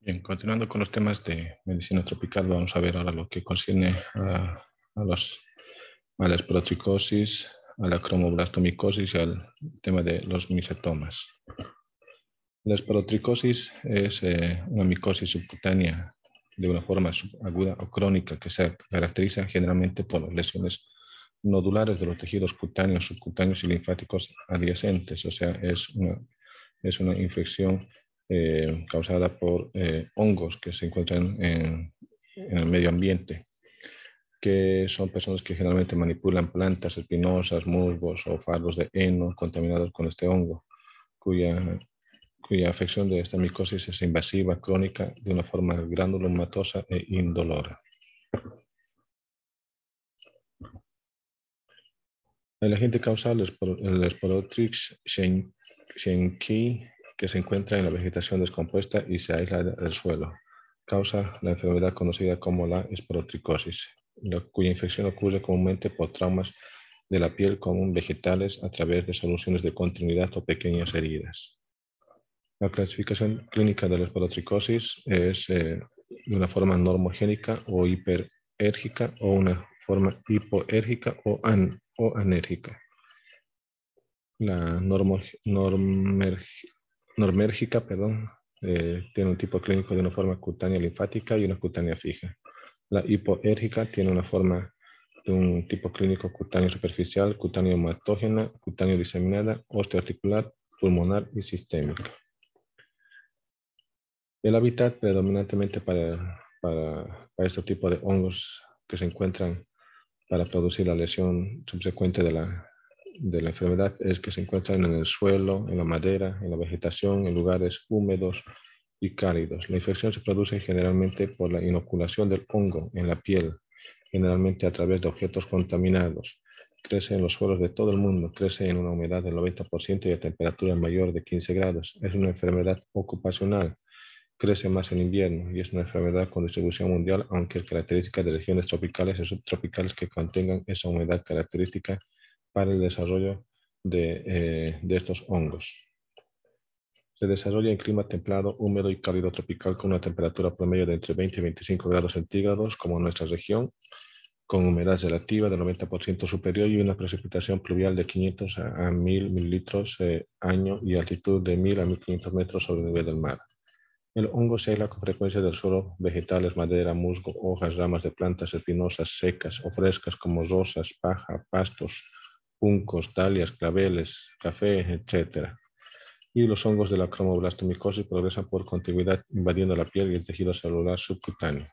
Bien, continuando con los temas de medicina tropical, vamos a ver ahora lo que concierne a la esporotricosis, a la cromoblastomicosis y al tema de los micetomas. La esporotricosis es una micosis subcutánea de una forma subaguda o crónica que se caracteriza generalmente por lesiones nodulares de los tejidos cutáneos, subcutáneos y linfáticos adyacentes. O sea, es una infección causada por hongos que se encuentran en el medio ambiente, que son personas que generalmente manipulan plantas espinosas, musgos o fardos de heno contaminados con este hongo, cuya afección de esta micosis es invasiva, crónica, de una forma granulomatosa e indolora. El agente causal es el Sporotrix schenkii, que se encuentra en la vegetación descompuesta y se aísla del suelo. Causa la enfermedad conocida como la esporotricosis, cuya infección ocurre comúnmente por traumas de la piel común vegetales a través de soluciones de continuidad o pequeñas heridas. La clasificación clínica de la esporotricosis es de una forma normogénica o hiperérgica o una forma hipoérgica o anérgica. La normérgica, tiene un tipo clínico de una forma cutánea linfática y una cutánea fija. La hipoérgica tiene una forma de un tipo clínico cutáneo superficial, cutáneo hematógena, cutáneo diseminada, osteoarticular, pulmonar y sistémica. El hábitat predominantemente para este tipo de hongos que se encuentran para producir la lesión subsecuente de la enfermedad es que se encuentran en el suelo, en la madera, en la vegetación, en lugares húmedos y cálidos. La infección se produce generalmente por la inoculación del hongo en la piel, generalmente a través de objetos contaminados. Crece en los suelos de todo el mundo, crece en una humedad del 90% y a temperatura mayor de 15 grados. Es una enfermedad ocupacional. Crece más en invierno y es una enfermedad con distribución mundial, aunque es característica de regiones tropicales y subtropicales que contengan esa humedad característica para el desarrollo de estos hongos. Se desarrolla en clima templado, húmedo y cálido tropical con una temperatura promedio de entre 20 y 25 grados centígrados, como en nuestra región, con humedad relativa del 90% superior y una precipitación pluvial de 500 a 1000 mililitros año y altitud de 1000 a 1500 metros sobre el nivel del mar. El hongo se aísla con frecuencia del suelo, vegetales, madera, musgo, hojas, ramas de plantas espinosas secas o frescas como rosas, paja, pastos, juncos, dalias, claveles, café, etc. Y los hongos de la cromoblastomicosis progresan por continuidad invadiendo la piel y el tejido celular subcutáneo.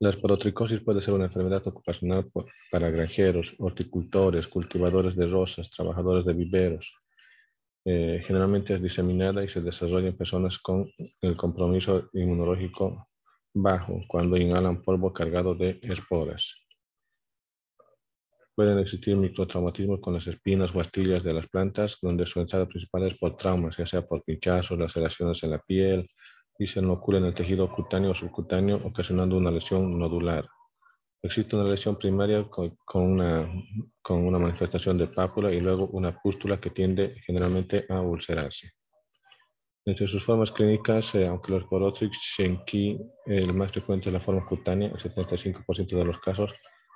La esporotricosis puede ser una enfermedad ocupacional para granjeros, horticultores, cultivadores de rosas, trabajadores de viveros. Generalmente es diseminada y se desarrolla en personas con el compromiso inmunológico bajo cuando inhalan polvo cargado de esporas. Pueden existir microtraumatismos con las espinas o astillas de las plantas, donde su entrada principal es por traumas, ya sea por pinchazos, laceraciones en la piel, y se inocula en el tejido cutáneo o subcutáneo, ocasionando una lesión nodular. Existe una lesión primaria con una manifestación de pápula y luego una pústula que tiende generalmente a ulcerarse. Entre sus formas clínicas, aunque los Sporotrix schenkii, el más frecuente es la forma cutánea, el 75% de los casos,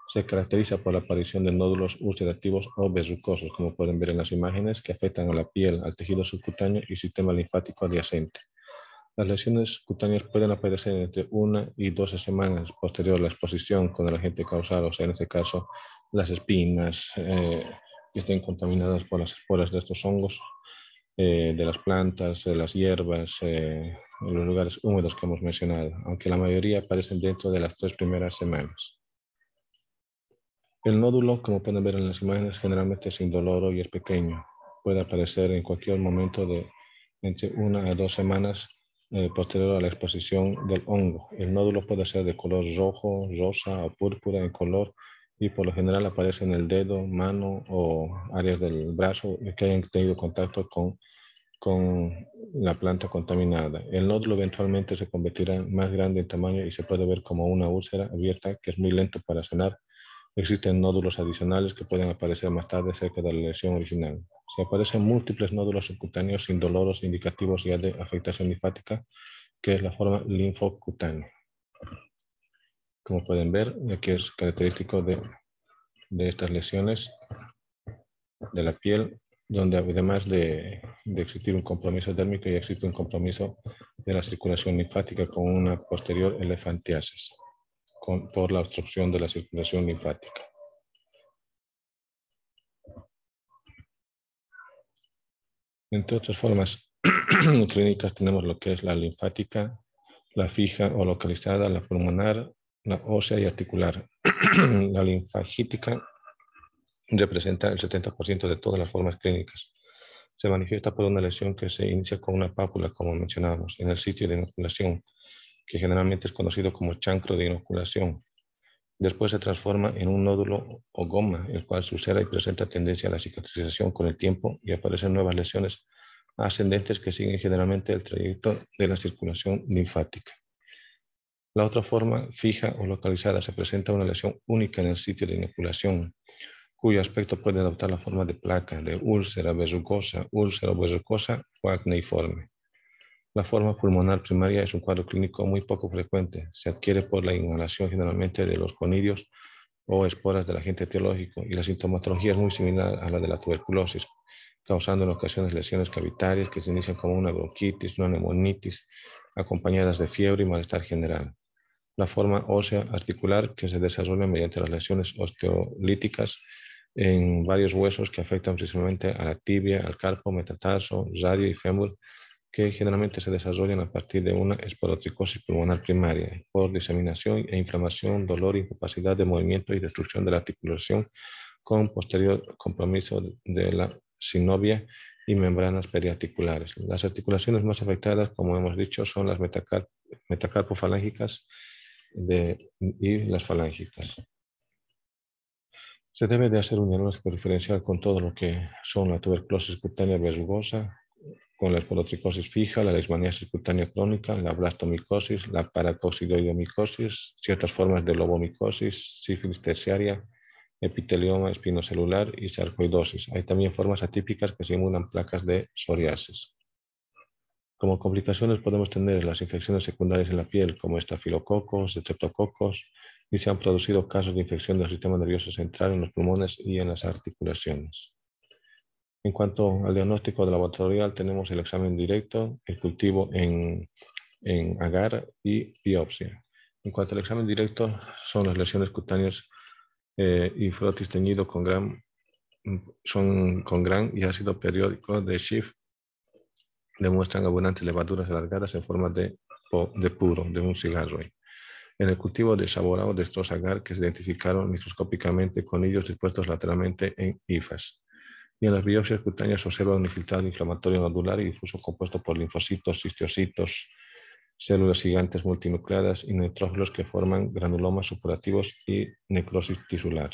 se caracteriza por la aparición de nódulos ulcerativos o verrucosos, como pueden ver en las imágenes, que afectan a la piel, al tejido subcutáneo y sistema linfático adyacente. Las lesiones cutáneas pueden aparecer entre 1 y 12 semanas posterior a la exposición con el agente causal, o sea, en este caso, las espinas que estén contaminadas por las esporas de estos hongos, de las plantas, de las hierbas, en los lugares húmedos que hemos mencionado, aunque la mayoría aparecen dentro de las 3 primeras semanas. El nódulo, como pueden ver en las imágenes, generalmente es indoloro y es pequeño. Puede aparecer en cualquier momento de entre 1 a 2 semanas posterior a la exposición del hongo. El nódulo puede ser de color rojo, rosa o púrpura en color y por lo general aparece en el dedo, mano o áreas del brazo que hayan tenido contacto con la planta contaminada. El nódulo eventualmente se convertirá más grande en tamaño y se puede ver como una úlcera abierta que es muy lento para sanar Existen nódulos adicionales que pueden aparecer más tarde cerca de la lesión original. Si aparecen múltiples nódulos subcutáneos indoloros indicativos ya de afectación linfática, que es la forma linfocutánea. Como pueden ver, aquí es característico de estas lesiones de la piel, donde además de existir un compromiso dérmico, ya existe un compromiso de la circulación linfática con una posterior elefantiasis, por la obstrucción de la circulación linfática. Entre otras formas clínicas tenemos lo que es la linfática, la fija o localizada, la pulmonar, la ósea y articular. La linfagítica representa el 70% de todas las formas clínicas. Se manifiesta por una lesión que se inicia con una pápula, como mencionábamos, en el sitio de inoculación, que generalmente es conocido como chancro de inoculación. Después se transforma en un nódulo o goma, el cual sucede y presenta tendencia a la cicatrización con el tiempo y aparecen nuevas lesiones ascendentes que siguen generalmente el trayecto de la circulación linfática. La otra forma, fija o localizada, se presenta una lesión única en el sitio de inoculación, cuyo aspecto puede adoptar la forma de placa, de úlcera verrucosa o acneiforme. La forma pulmonar primaria es un cuadro clínico muy poco frecuente. Se adquiere por la inhalación generalmente de los conidios o esporas del agente etiológico y la sintomatología es muy similar a la de la tuberculosis, causando en ocasiones lesiones cavitarias que se inician como una bronquitis, una neumonitis, acompañadas de fiebre y malestar general. La forma ósea articular que se desarrolla mediante las lesiones osteolíticas en varios huesos que afectan principalmente a la tibia, al carpo, metatarso, radio y fémur, que generalmente se desarrollan a partir de una esporotricosis pulmonar primaria por diseminación e inflamación, dolor, incapacidad de movimiento y destrucción de la articulación con posterior compromiso de la sinovia y membranas periarticulares. Las articulaciones más afectadas, como hemos dicho, son las metacarpofalángicas y las falángicas. Se debe de hacer un diagnóstico diferencial con todo lo que son la tuberculosis cutánea verrugosa, con la esporotricosis fija, la leishmaniasis cutánea crónica, la blastomicosis, la paracoccidoidomicosis, ciertas formas de lobomicosis, sífilis terciaria, epitelioma espinocelular y sarcoidosis. Hay también formas atípicas que simulan placas de psoriasis. Como complicaciones podemos tener las infecciones secundarias en la piel, como estafilococos, streptococos, y se han producido casos de infección del sistema nervioso central en los pulmones y en las articulaciones. En cuanto al diagnóstico laboratorial, tenemos el examen directo, el cultivo en agar y biopsia. En cuanto al examen directo, son las lesiones cutáneas y frotis teñido con gran y ácido periódico de Schiff demuestran abundantes levaduras alargadas en forma de puro, de un cigarro. En el cultivo de saborao de estos agar que se identificaron microscópicamente con ellos dispuestos lateralmente en hifas. Y en las biopsias cutáneas se observa un infiltrado inflamatorio nodular y difuso compuesto por linfocitos, histiocitos, células gigantes multinucleadas y neutrófilos que forman granulomas supurativos y necrosis tisular.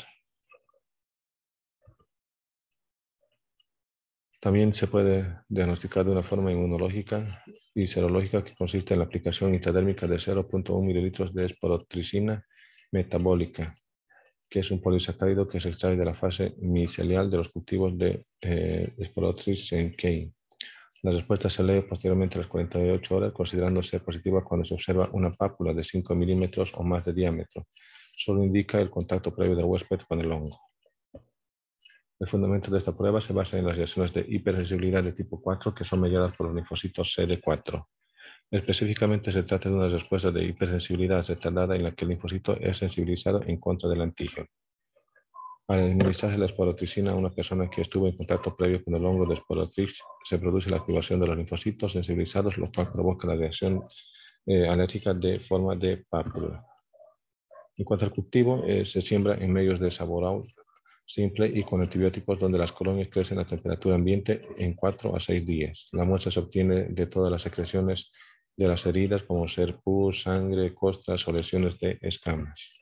También se puede diagnosticar de una forma inmunológica y serológica que consiste en la aplicación intradérmica de 0.1 mililitros de esporotricina metabólica, que es un polisacárido que se extrae de la fase micelial de los cultivos de Sporotrichin. La respuesta se lee posteriormente a las 48 horas, considerándose positiva cuando se observa una pápula de 5 milímetros o más de diámetro. Solo indica el contacto previo del huésped con el hongo. El fundamento de esta prueba se basa en las reacciones de hipersensibilidad de tipo 4 que son mediadas por los linfocitos CD4. Específicamente se trata de una respuesta de hipersensibilidad retardada en la que el linfocito es sensibilizado en contra del antígeno. Al administrarse la esporotricina a una persona que estuvo en contacto previo con el hongo de Sporotrich, se produce la activación de los linfocitos sensibilizados, lo cual provoca la reacción alérgica de forma de pápula. En cuanto al cultivo, se siembra en medios de saborao simple y con antibióticos donde las colonias crecen a temperatura ambiente en 4 a 6 días. La muestra se obtiene de todas las secreciones de las heridas, como ser pus, sangre, costras o lesiones de escamas.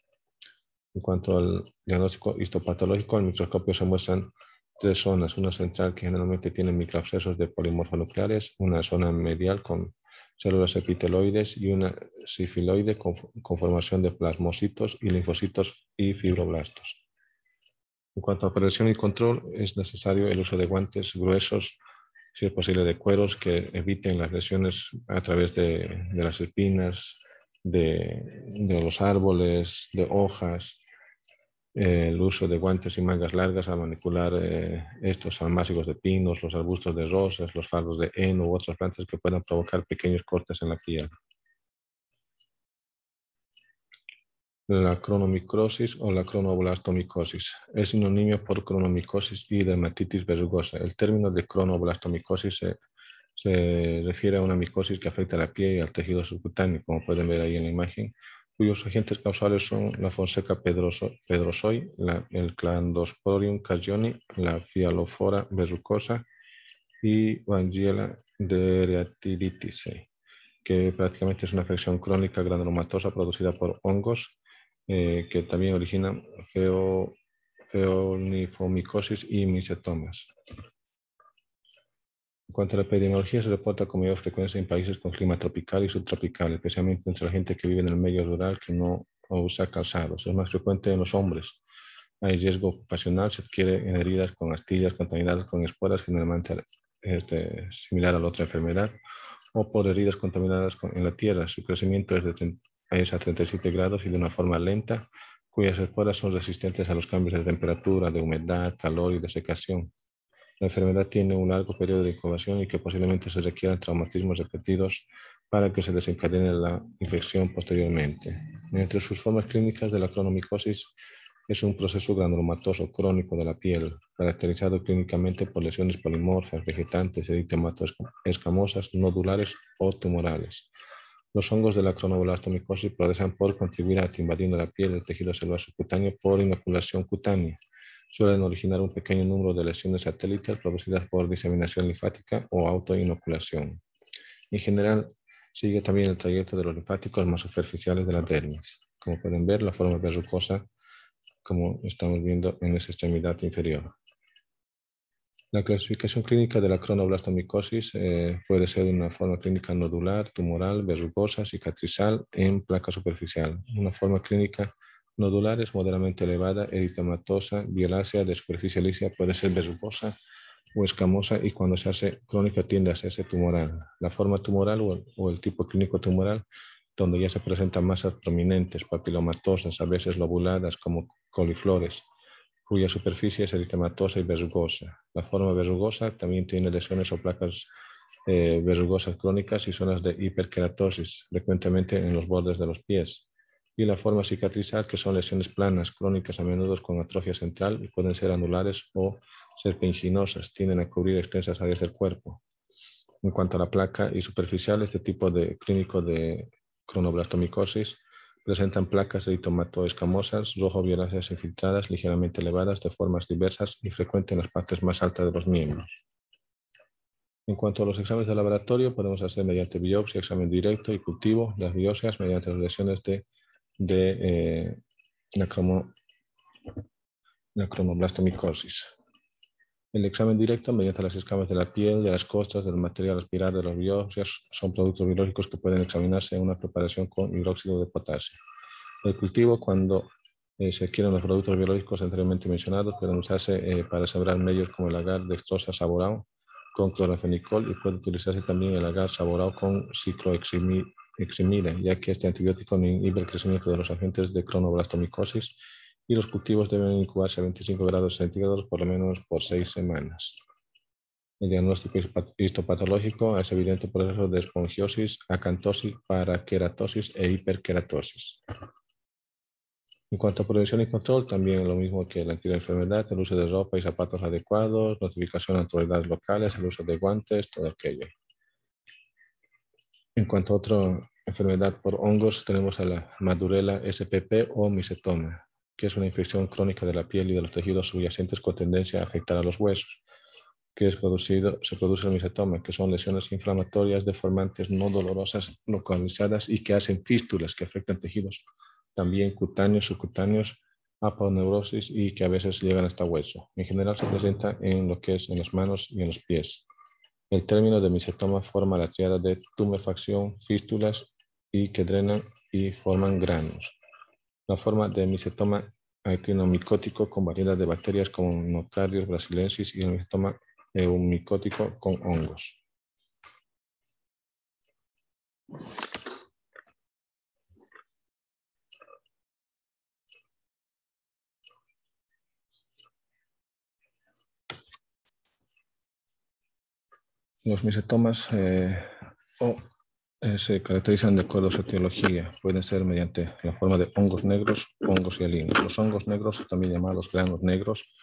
En cuanto al diagnóstico histopatológico, al microscopio se muestran 3 zonas, una central que generalmente tiene microabscesos de polimorfonucleares, una zona medial con células epiteloides y una cifiloide con formación de plasmocitos y linfocitos y fibroblastos. En cuanto a prevención y control, es necesario el uso de guantes gruesos, si es posible de cueros, que eviten las lesiones a través de las espinas, de los árboles, de hojas. El uso de guantes y mangas largas al manipular estos almácigos de pinos, los arbustos de rosas, los fardos de heno u otras plantas que puedan provocar pequeños cortes en la piel. La cronomicrosis o la cronoblastomicosis es sinónimo por cronomicosis y dermatitis verrugosa. El término de cronoblastomicosis se refiere a una micosis que afecta a la piel y al tejido subcutáneo, como pueden ver ahí en la imagen, cuyos agentes causales son la Fonseca pedrosoi, el Cladiosporium cajoni, la Fialofora verrucosa y Vangelia dereatiritis, que prácticamente es una afección crónica granulomatosa producida por hongos que también originan feonifomicosis y micetomas. En cuanto a la epidemiología, se reporta con mayor frecuencia en países con clima tropical y subtropical, especialmente entre la gente que vive en el medio rural que no usa calzados. Es más frecuente en los hombres. Hay riesgo ocupacional, se adquiere en heridas con astillas contaminadas con esporas, generalmente similar a la otra enfermedad, o por heridas contaminadas en la tierra. Su crecimiento es a 37 grados y de una forma lenta, cuyas esporas son resistentes a los cambios de temperatura, de humedad, calor y desecación. La enfermedad tiene un largo periodo de incubación y que posiblemente se requieran traumatismos repetidos para que se desencadene la infección posteriormente. Entre sus formas clínicas de la cronomicosis es un proceso granulomatoso crónico de la piel, caracterizado clínicamente por lesiones polimorfas, vegetantes, eritemato-escamosas, nodulares o tumorales. Los hongos de la cronoblastomicosis progresan por contribuir a invadiendo la piel del tejido celular subcutáneo por inoculación cutánea. Suelen originar un pequeño número de lesiones satélites producidas por diseminación linfática o autoinoculación. En general, sigue también el trayecto de los linfáticos más superficiales de la dermis. Como pueden ver, la forma verrucosa, como estamos viendo en esa extremidad inferior. La clasificación clínica de la cronoblastomicosis puede ser una forma clínica nodular, tumoral, verrugosa, cicatrizal en placa superficial. Una forma clínica nodular es moderadamente elevada, eritematosa, violácea, de superficie lisa, puede ser verrugosa o escamosa y cuando se hace crónica tiende a hacerse tumoral. La forma tumoral o el tipo clínico tumoral, donde ya se presentan masas prominentes, papilomatosas, a veces lobuladas como coliflores, cuya superficie es eritematosa y verrugosa. La forma verrugosa también tiene lesiones o placas verrugosas crónicas y zonas de hiperkeratosis, frecuentemente en los bordes de los pies. Y la forma cicatrizal, que son lesiones planas, crónicas, a menudo con atrofia central, y pueden ser anulares o serpenginosas, tienden a cubrir extensas áreas del cuerpo. En cuanto a la placa y superficial, este tipo de clínico de cronoblastomicosis presentan placas eritomatoescamosas, rojo-violáceas infiltradas, ligeramente elevadas, de formas diversas y frecuentes en las partes más altas de los miembros. En cuanto a los exámenes de laboratorio, podemos hacer mediante biopsia, examen directo y cultivo las biopsias mediante las lesiones de la cronoblastomicosis. El examen directo mediante las escamas de la piel, de las costras, del material respirar de las biopsias son productos biológicos que pueden examinarse en una preparación con hidróxido de potasio. El cultivo, cuando se adquieren los productos biológicos anteriormente mencionados, pueden usarse para sembrar medios como el agar dextrosa saborao con cloranfenicol y puede utilizarse también el agar saborao con cicloheximida, ya que este antibiótico no inhibe el crecimiento de los agentes de cronoblastomicosis y los cultivos deben incubarse a 25 grados centígrados por lo menos por 6 semanas. El diagnóstico histopatológico es evidente proceso de espongiosis, acantosis, paraqueratosis e hiperkeratosis. En cuanto a prevención y control, también lo mismo que la anterior enfermedad, el uso de ropa y zapatos adecuados, notificación a autoridades locales, el uso de guantes, todo aquello. En cuanto a otra enfermedad por hongos, tenemos a la Madurella SPP o micetoma, que es una infección crónica de la piel y de los tejidos subyacentes con tendencia a afectar a los huesos, que se produce el micetoma, que son lesiones inflamatorias deformantes no dolorosas localizadas y que hacen fístulas que afectan tejidos también cutáneos, subcutáneos, aponeurosis y que a veces llegan hasta hueso. En general se presenta en lo que es en las manos y en los pies. El término de micetoma forma la tríada de tumefacción, fístulas y que drenan y forman granos. La forma de micetoma actinomicótico con variedad de bacterias como Nocardium brasiliensis y el micetoma eumicótico con hongos. Los micetomas se caracterizan de acuerdo a su etiología. Pueden ser mediante la forma de hongos negros, hongos hialinos. Los hongos negros, también llamados granos negros,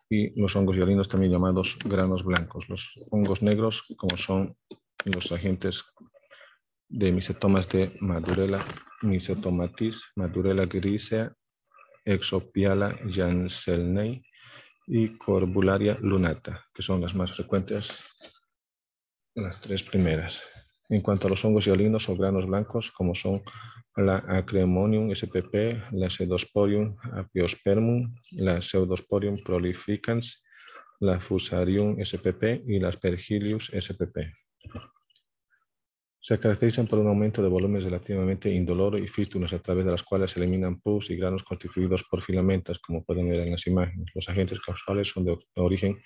y los hongos hialinos, también llamados granos blancos. Los hongos negros, como son los agentes de micetomas de Madurella mycetomatis, Madurella grisea, Exopiala janselnei y Corbularia lunata, que son las más frecuentes, las tres primeras. En cuanto a los hongos hialinos o granos blancos, como son la Acremonium spp, la Pseudosporium apiospermum, la Pseudosporium prolificans, la Fusarium spp y la Aspergillus spp. Se caracterizan por un aumento de volúmenes relativamente indoloro y fístulas a través de las cuales se eliminan pus y granos constituidos por filamentos, como pueden ver en las imágenes. Los agentes causales son de origen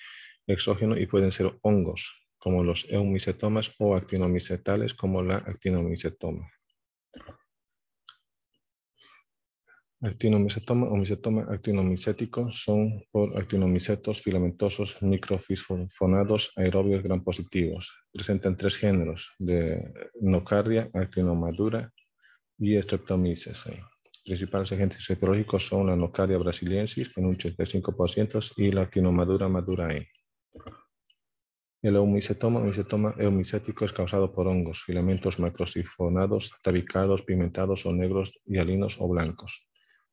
exógeno y pueden ser hongos, como los eumicetomas, o actinomicetales, como la actinomicetoma. Actinomicetoma o micetoma actinomicético son por actinomicetos filamentosos microfosfonados aerobios gram positivos. Presentan tres géneros de Nocardia, actinomadura y Streptomyces. Principales agentes etiológicos son la Nocardia brasiliensis en un 85% y la actinomadura madurae. El eumicetoma o micetoma eumicético es causado por hongos, filamentos macrosifonados, tabicados, pigmentados o negros, hialinos o blancos,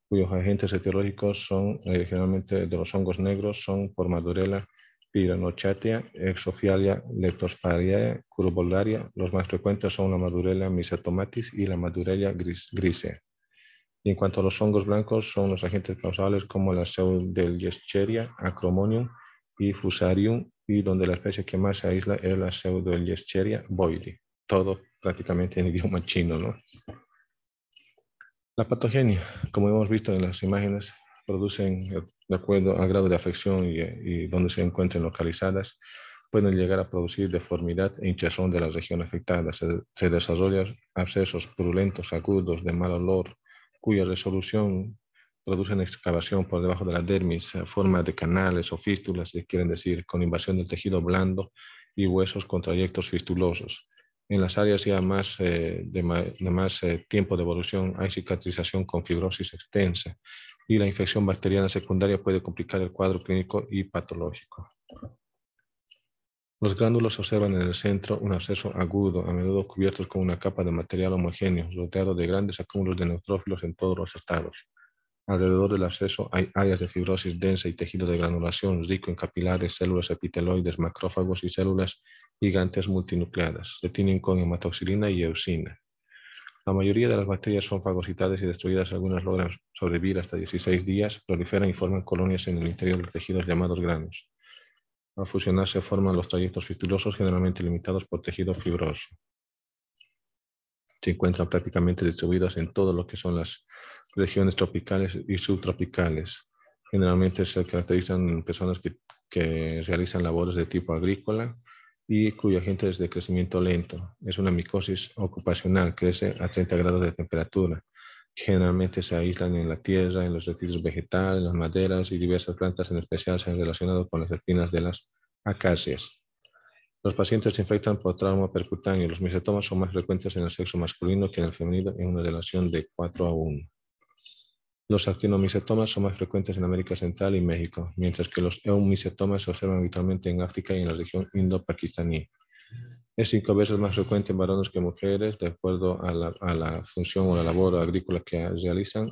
cuyos agentes etiológicos son generalmente de los hongos negros, son por Madurella pyranochatea, Exophialia leptospiraea, Corbularia. Los más frecuentes son la Madurella mycetomatis y la Madurella grisea. Y en cuanto a los hongos blancos, son los agentes causales como la Pseudoescherichia, Acremonium y Fusarium, y donde la especie que más se aísla es la Pseudoescherichia boydii. Todo prácticamente en idioma chino, ¿no? La patogenia, como hemos visto en las imágenes, producen, de acuerdo al grado de afección y donde se encuentren localizadas, pueden llegar a producir deformidad e hinchazón de la región afectada. Se desarrollan abscesos purulentos agudos de mal olor, cuya resolución producen excavación por debajo de la dermis, forma de canales o fístulas, quieren decir, con invasión del tejido blando y huesos con trayectos fistulosos. En las áreas ya más, de más tiempo de evolución hay cicatrización con fibrosis extensa y la infección bacteriana secundaria puede complicar el cuadro clínico y patológico. Los gránulos observan en el centro un absceso agudo, a menudo cubiertos con una capa de material homogéneo, rodeado de grandes acúmulos de neutrófilos en todos los estados. Alrededor del absceso hay áreas de fibrosis densa y tejido de granulación rico en capilares, células epiteloides, macrófagos y células gigantes multinucleadas. Se tienen con hematoxilina y eosina. La mayoría de las bacterias son fagocitadas y destruidas. Algunas logran sobrevivir hasta 16 días, proliferan y forman colonias en el interior de los tejidos llamados granos. Al fusionarse forman los trayectos fistulosos, generalmente limitados por tejido fibroso. Se encuentran prácticamente distribuidas en todo lo que son las regiones tropicales y subtropicales. Generalmente se caracterizan personas que realizan labores de tipo agrícola y cuyo agente es de crecimiento lento. Es una micosis ocupacional, crece a 30 grados de temperatura. Generalmente se aíslan en la tierra, en los residuos vegetales, en las maderas y diversas plantas, en especial se han relacionado con las espinas de las acacias. Los pacientes se infectan por trauma percutáneo. Los micetomas son más frecuentes en el sexo masculino que en el femenino en una relación de 4:1. Los actinomicetomas son más frecuentes en América Central y México, mientras que los eumicetomas se observan habitualmente en África y en la región indo-pakistaní. Es 5 veces más frecuente en varones que mujeres, de acuerdo a la función o la labor agrícola que realizan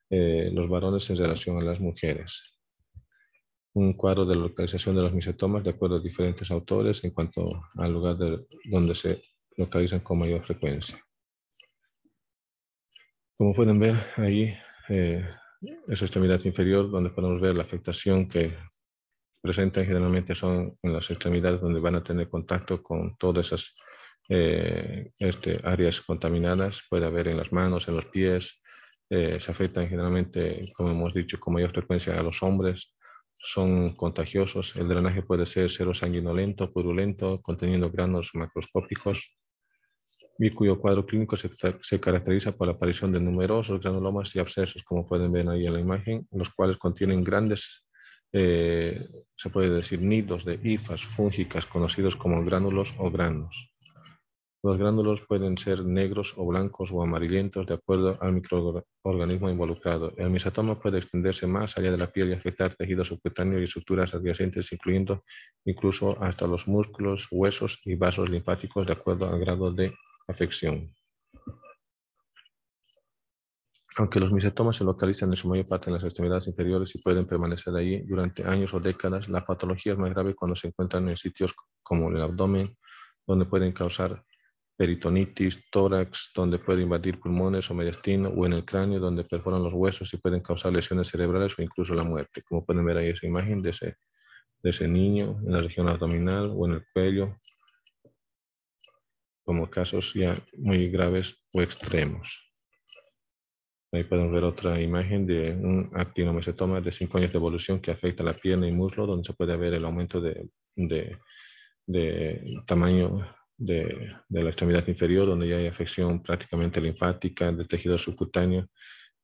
los varones en relación a las mujeres. Un cuadro de localización de los micetomas de acuerdo a diferentes autores en cuanto al lugar donde se localizan con mayor frecuencia. Como pueden ver ahí, es extremidad inferior donde podemos ver la afectación que presentan. Generalmente son en las extremidades donde van a tener contacto con todas esas áreas contaminadas. Puede haber en las manos, en los pies, se afectan generalmente, como hemos dicho, con mayor frecuencia a los hombres. Son contagiosos. El drenaje puede ser serosanguinolento, purulento, conteniendo granos macroscópicos, y cuyo cuadro clínico se caracteriza por la aparición de numerosos granulomas y abscesos, como pueden ver ahí en la imagen, los cuales contienen grandes, se puede decir, nidos de hifas fúngicas conocidos como gránulos o granos. Los gránulos pueden ser negros o blancos o amarillentos de acuerdo al microorganismo involucrado. El mesotoma puede extenderse más allá de la piel y afectar tejido subcutáneo y estructuras adyacentes, incluyendo incluso hasta los músculos, huesos y vasos linfáticos de acuerdo al grado de afección. Aunque los mesetomas se localizan en su mayor parte en las extremidades inferiores y pueden permanecer allí durante años o décadas, la patología es más grave cuando se encuentran en sitios como el abdomen, donde pueden causar peritonitis, tórax, donde puede invadir pulmones o mediastino, o en el cráneo, donde perforan los huesos y pueden causar lesiones cerebrales o incluso la muerte. Como pueden ver ahí esa imagen de ese niño en la región abdominal o en el cuello, como casos ya muy graves o extremos. Ahí pueden ver otra imagen de un actinomesotoma de 5 años de evolución que afecta la pierna y muslo, donde se puede ver el aumento de tamaño de la extremidad inferior, donde ya hay afección prácticamente linfática del tejido subcutáneo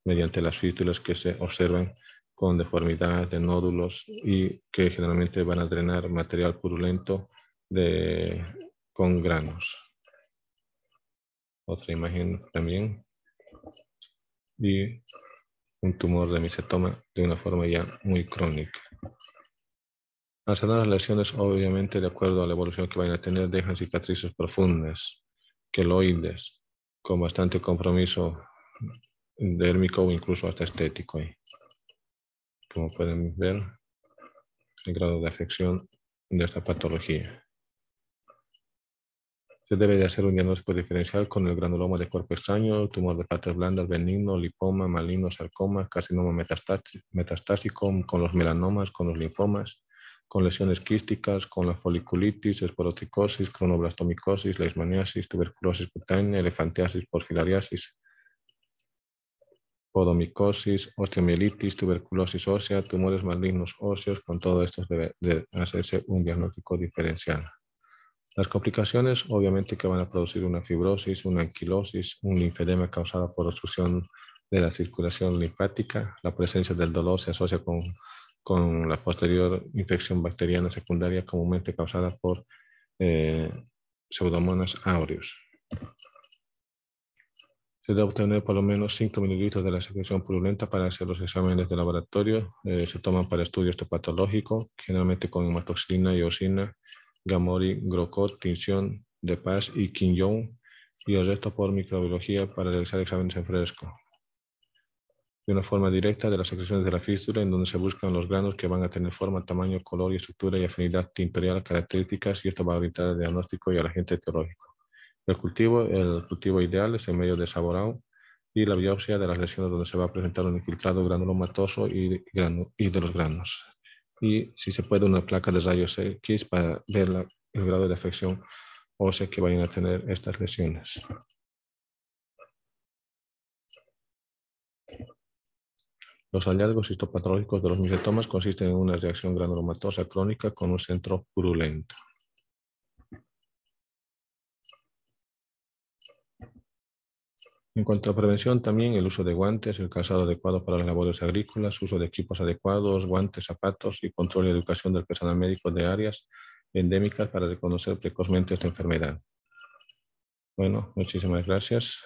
mediante las fístulas que se observan con deformidad de nódulos y que generalmente van a drenar material purulento con granos. Otra imagen también. Y un tumor de mesotoma de una forma ya muy crónica. Al sanar las lesiones, obviamente, de acuerdo a la evolución que vayan a tener, dejan cicatrices profundas, queloides, con bastante compromiso dérmico o incluso hasta estético. Como pueden ver, el grado de afección de esta patología. Se debe de hacer un diagnóstico diferencial con el granuloma de cuerpo extraño, tumor de patas blandas, benigno, lipoma, maligno, sarcoma, carcinoma metastásico, con los melanomas, con los linfomas, con lesiones quísticas, con la foliculitis, esporoticosis, cronoblastomicosis, leishmaniasis, tuberculosis cutánea, elefantiasis, porfiriasis, podomicosis, osteomielitis, tuberculosis ósea, tumores malignos óseos. Con todo esto debe de hacerse un diagnóstico diferencial. Las complicaciones, obviamente, que van a producir una fibrosis, una anquilosis, un linfedema causado por obstrucción de la circulación linfática. La presencia del dolor se asocia con la posterior infección bacteriana secundaria, comúnmente causada por Pseudomonas aureus. Se debe obtener por lo menos 5 mililitros de la secreción purulenta para hacer los exámenes de laboratorio. Se toman para estudio histopatológico, generalmente con hematoxilina, eosina, Gamori, Grocot, tinción de Paz y Quinyon, y el resto por microbiología para realizar exámenes en fresco. De una forma directa de las secreciones de la fístula, en donde se buscan los granos que van a tener forma, tamaño, color y estructura y afinidad tintorial características, y esto va a orientar el diagnóstico y al agente etiológico. El cultivo ideal es en medio de saborao, y la biopsia de las lesiones donde se va a presentar un infiltrado granulomatoso y de los granos. Y si se puede, una placa de rayos X para ver el grado de afección ósea que vayan a tener estas lesiones. Los hallazgos histopatológicos de los mesetomas consisten en una reacción granulomatosa crónica con un centro purulento. En cuanto a prevención, también el uso de guantes, el calzado adecuado para las labores agrícolas, uso de equipos adecuados, guantes, zapatos y control y educación del personal médico de áreas endémicas para reconocer precozmente esta enfermedad. Bueno, muchísimas gracias.